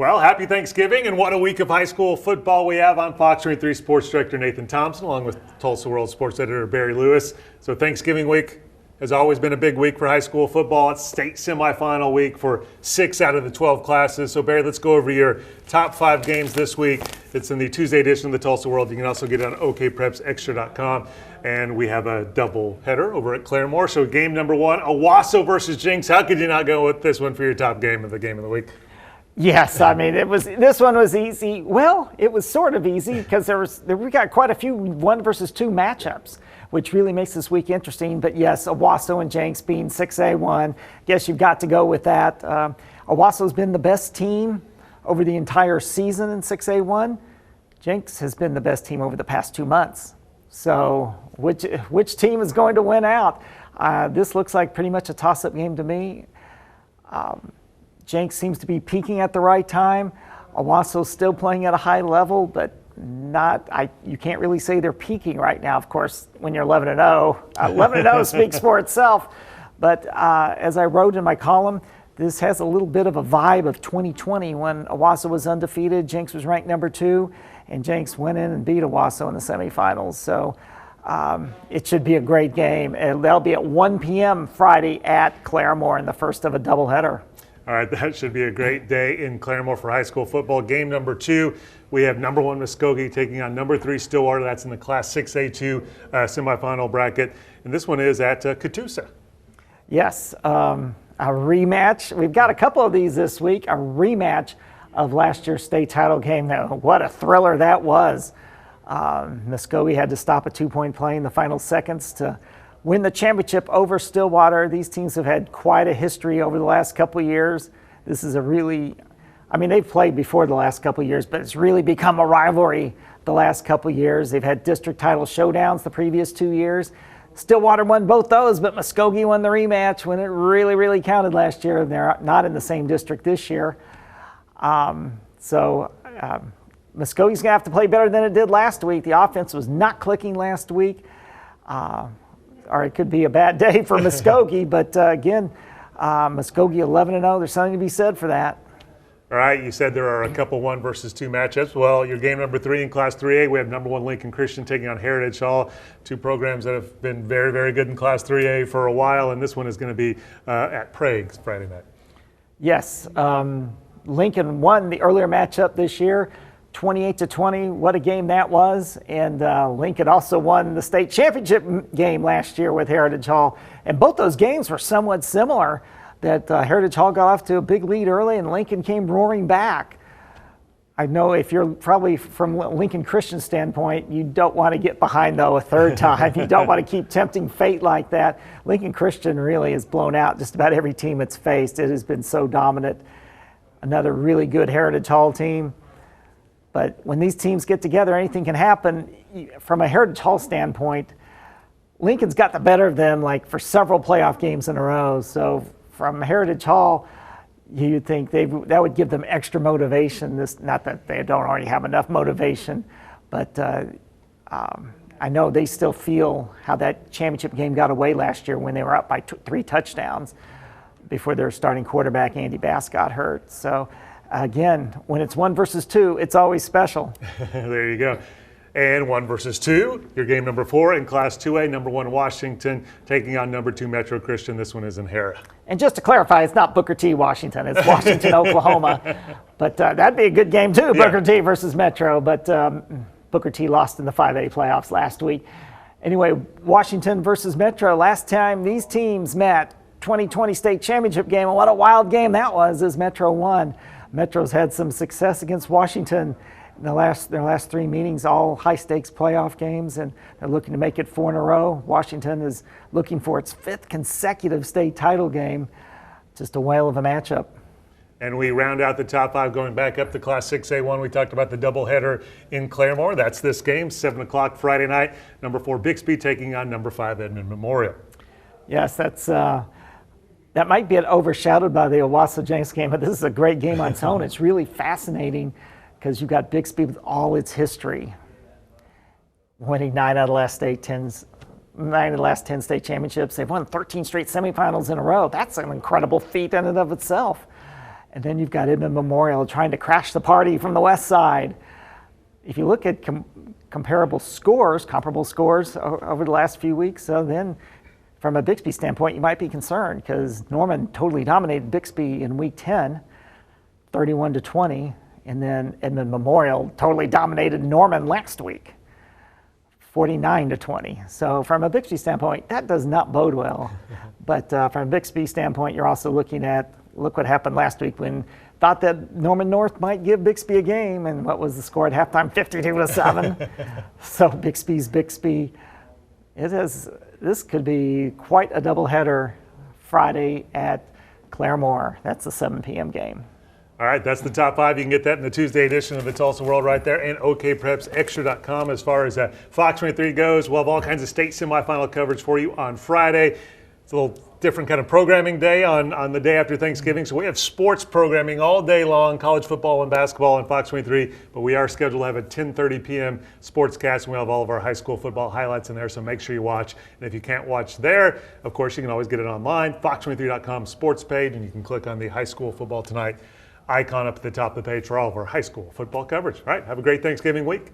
Well, happy Thanksgiving, and what a week of high school football we have. I'm Fox 23 Sports Director Nathan Thompson, along with Tulsa World Sports Editor Barry Lewis. So Thanksgiving week has always been a big week for high school football. It's state semifinal week for 6 out of the 12 classes. So Barry, let's go over your top 5 games this week. It's in the Tuesday edition of the Tulsa World. You can also get it on okprepsextra.com. And we have a double header over at Claremore. So game number 1, Owasso versus Jenks. How could you not go with this one for your top game of the week? Yes, I mean this one was easy. Well, it was sort of easy because we got quite a few 1 versus 2 matchups, which really makes this week interesting. But yes, Owasso and Jenks being 6A1, guess you've got to go with that. Owasso's been the best team over the entire season in 6A1. Jenks has been the best team over the past 2 months. So which team is going to win out? This looks like pretty much a toss-up game to me. Jenks seems to be peaking at the right time. Owasso's still playing at a high level, but you can't really say they're peaking right now. Of course, when you're 11-0, 11-0 speaks for itself. But as I wrote in my column, this has a little bit of a vibe of 2020 when Owasso was undefeated, Jenks was ranked number 2, and Jenks went in and beat Owasso in the semifinals. So it should be a great game. And they'll be at 1 p.m. Friday at Claremore in the first of a doubleheader. All right, that should be a great day in Claremore for high school football. Game number 2, we have number 1 Muskogee taking on number 3 Stillwater. That's in the Class 6A2 semifinal bracket. And this one is at Catoosa. Yes, a rematch. We've got a couple of these this week. A rematch of last year's state title game. Now, what a thriller that was. Muskogee had to stop a 2-point play in the final seconds to win the championship over Stillwater. These teams have had quite a history over the last couple of years. This is they've played before the last couple of years, but it's really become a rivalry the last couple of years. They've had district title showdowns the previous 2 years. Stillwater won both those, but Muskogee won the rematch when it really, really counted last year. They're not in the same district this year. Muskogee's going to have to play better than it did last week. The offense was not clicking last week. Or it could be a bad day for Muskogee, but again, Muskogee 11-0. There's something to be said for that. All right, you said there are a couple 1 versus 2 matchups. Well, your game number 3 in Class 3A, we have number 1 Lincoln Christian taking on Heritage Hall, 2 programs that have been very, very good in Class 3A for a while, and this one is going to be at Prague's Friday night. Yes, Lincoln won the earlier matchup this year, 28-20. What a game that was. And Lincoln also won the state championship game last year with Heritage Hall. And both those games were somewhat similar, that Heritage Hall got off to a big lead early and Lincoln came roaring back. I know if you're probably from Lincoln Christian standpoint, you don't want to get behind, though, a third time. You don't want to keep tempting fate like that. Lincoln Christian really has blown out just about every team it's faced. It has been so dominant. Another really good Heritage Hall team. But when these teams get together, anything can happen. From a Heritage Hall standpoint, Lincoln's got the better of them for several playoff games in a row. So from Heritage Hall, you'd think that would give them extra motivation. Not that they don't already have enough motivation, but I know they still feel how that championship game got away last year when they were up by 3 touchdowns before their starting quarterback, Andy Bass, got hurt. So again, when it's 1 versus 2, it's always special. There you go. And 1 versus 2, your game number 4 in Class 2A, number 1 Washington taking on number 2 Metro Christian. This one is in Hera. And just to clarify, it's not Booker T. Washington. It's Washington, Oklahoma. But that'd be a good game too, yeah. Booker T. versus Metro. But Booker T. lost in the 5A playoffs last week. Anyway, Washington versus Metro. Last time these teams met, 2020 state championship game. And what a wild game that was as Metro won. Metro's had some success against Washington in their last 3 meetings, all high-stakes playoff games, and they're looking to make it 4 in a row. Washington is looking for its 5th consecutive state title game. Just a whale of a matchup. And we round out the top 5 going back up to Class 6A1. We talked about the doubleheader in Claremore. That's this game, 7 o'clock Friday night. Number 4 Bixby taking on number 5 Edmond Memorial. Yes, that might get overshadowed by the Owasso Jenks game, but this is a great game on its own. It's really fascinating because you've got Bixby with all its history, winning 9 out of the last 10 state championships. They've won 13 straight semifinals in a row. That's an incredible feat in and of itself. And then you've got Edmond Memorial trying to crash the party from the west side. If you look at comparable scores over the last few weeks, then from a Bixby standpoint, you might be concerned because Norman totally dominated Bixby in week 10, 31-20, and then Edmond Memorial totally dominated Norman last week, 49-20. So from a Bixby standpoint, that does not bode well. But from a Bixby standpoint, you're also looking at, look what happened last week when thought that Norman North might give Bixby a game, and what was the score at halftime? 52-7. So Bixby's Bixby. This could be quite a doubleheader Friday at Claremore. That's a 7 p.m. game. All right, that's the top 5. You can get that in the Tuesday edition of the Tulsa World right there, and OKPrepsExtra.com. As far as Fox 23 goes, we'll have all kinds of state semifinal coverage for you on Friday. It's a little different kind of programming day on the day after Thanksgiving. So we have sports programming all day long, college football and basketball on Fox 23, but we are scheduled to have a 10:30 p.m. sportscast, and we'll have all of our high school football highlights in there, so make sure you watch. And if you can't watch there, of course, you can always get it online, fox23.com sports page, and you can click on the High School Football Tonight icon up at the top of the page for all of our high school football coverage. All right, have a great Thanksgiving week.